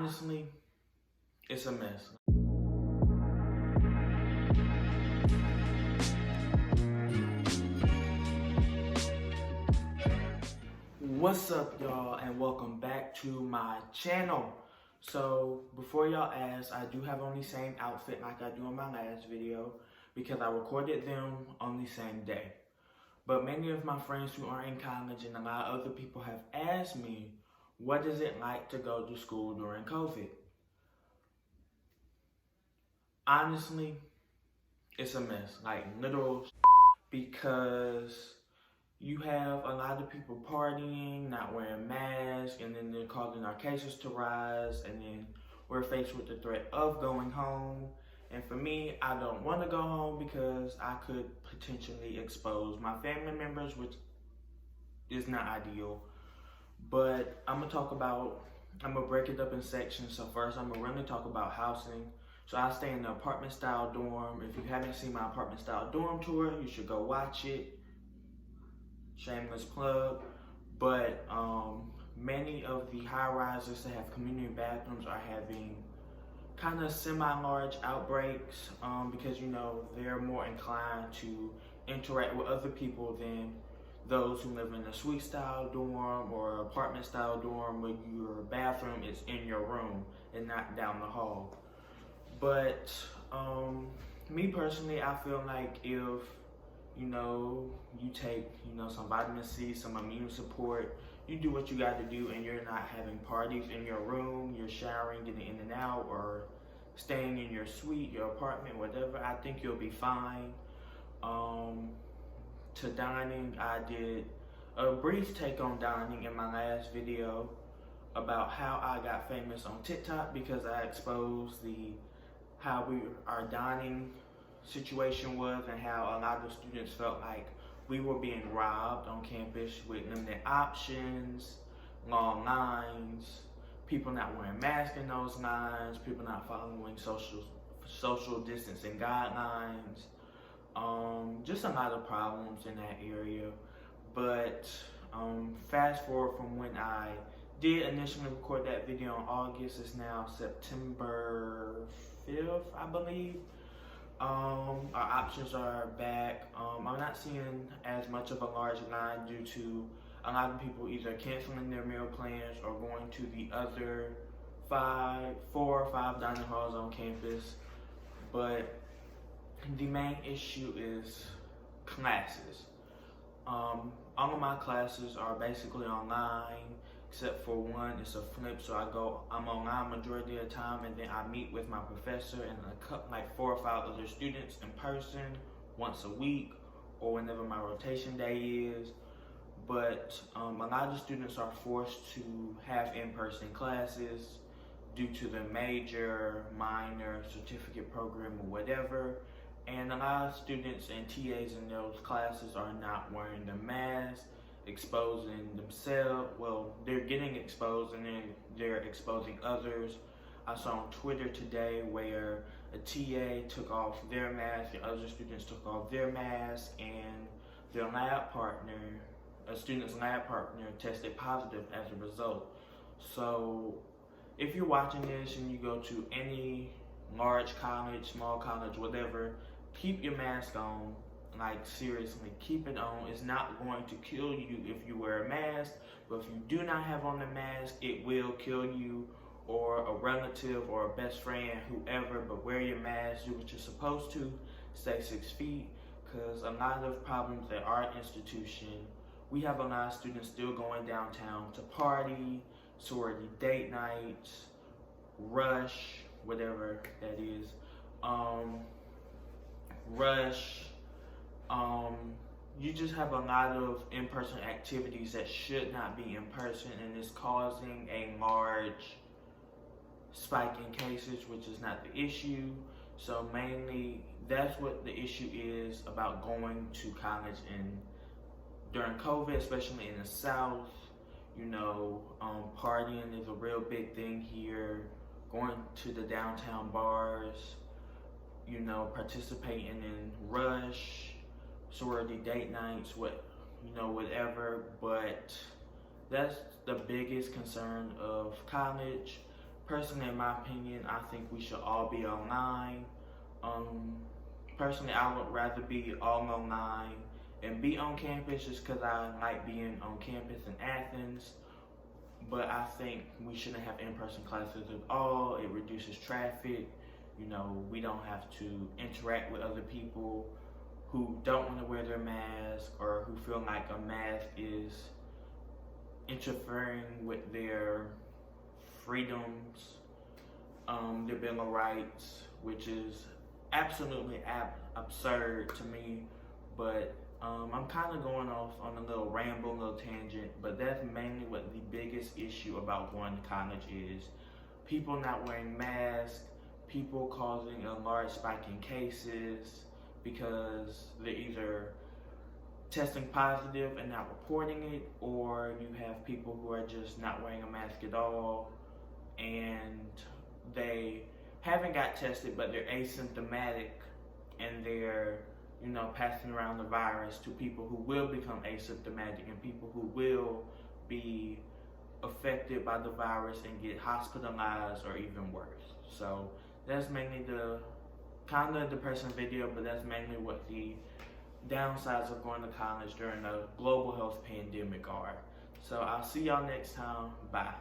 Honestly, it's a mess. What's up, y'all, and welcome back to my channel. So before y'all ask, I do have on the same outfit like I do in my last video because I recorded them on the same day. But many of my friends who are in college and a lot of other people have asked me, what is it like to go to school during COVID? Honestly, it's a mess, like literal, because you have a lot of people partying, not wearing masks, and then they're causing our cases to rise, and then we're faced with the threat of going home. And for me, I don't want to go home because I could potentially expose my family members, which is not ideal. But I'm gonna break it up in sections. So first, I'm gonna really talk about housing. So I stay in the apartment style dorm. If you haven't seen my apartment style dorm tour, you should go watch it. Shameless plug. But many of the high rises that have community bathrooms are having kind of semi-large outbreaks because they're more inclined to interact with other people than those who live in a suite style dorm or apartment style dorm where your bathroom is in your room and not down the hall. But me personally, I feel like if you take some vitamin C, some immune support, you do what you got to do, and you're not having parties in your room, you're showering, getting in and out, or staying in your suite, your apartment, whatever, I think you'll be fine. To dining, I did a brief take on dining in my last video about how I got famous on TikTok because I exposed how our dining situation was and how a lot of students felt like we were being robbed on campus with limited options, long lines, people not wearing masks in those lines, people not following social distancing guidelines, just a lot of problems in that area. But fast forward from when I did initially record that video in August, it's now September 5th, I believe. Our options are back. I'm not seeing as much of a large line due to a lot of people either canceling their meal plans or going to the other 4 or 5 dining halls on campus. But the main issue is classes. All of my classes are basically online, except for one. It's a flip, so I'm online majority of the time, and then I meet with my professor and like 4 or 5 other students in person once a week or whenever my rotation day is. But a lot of students are forced to have in-person classes due to the major, minor, certificate program or whatever. And a lot of students and TAs in those classes are not wearing the mask, exposing themselves. Well, they're getting exposed and then they're exposing others. I saw on Twitter today where a TA took off their mask, the other students took off their mask, and their a student's lab partner tested positive as a result. So if you're watching this and you go to any large college, small college, whatever, keep your mask on. Like, seriously, keep it on. It's not going to kill you if you wear a mask, but if you do not have on the mask, it will kill you or a relative or a best friend, whoever. But wear your mask, do what you're supposed to, stay 6 feet, because a lot of problems at our institution, we have a lot of students still going downtown to party, sorority date nights, rush, whatever that is, you just have a lot of in-person activities that should not be in person, and it's causing a large spike in cases, which is not the issue. So mainly that's what the issue is about going to college during COVID, especially in the South. Partying is a real big thing here, going to the downtown bars, participating in rush, sorority date nights, whatever. But that's the biggest concern of college. Personally, in my opinion, I think we should all be online. Personally, I would rather be all online and be on campus just because I like being on campus in Athens. But I think we shouldn't have in-person classes at all. It reduces traffic. You know, we don't have to interact with other people who don't want to wear their mask or who feel like a mask is interfering with their freedoms, their Bill of Rights, which is absolutely absurd to me. But I'm kind of going off on a little ramble, little tangent, but that's mainly what the biggest issue about going to college is. People not wearing masks, people causing a large spike in cases because they're either testing positive and not reporting it, or you have people who are just not wearing a mask at all and they haven't got tested but they're asymptomatic and they're, you know, passing around the virus to people who will become asymptomatic and people who will be affected by the virus and get hospitalized or even worse. So that's mainly the kind of depressing video, but that's mainly what the downsides of going to college during a global health pandemic are. So I'll see y'all next time. Bye.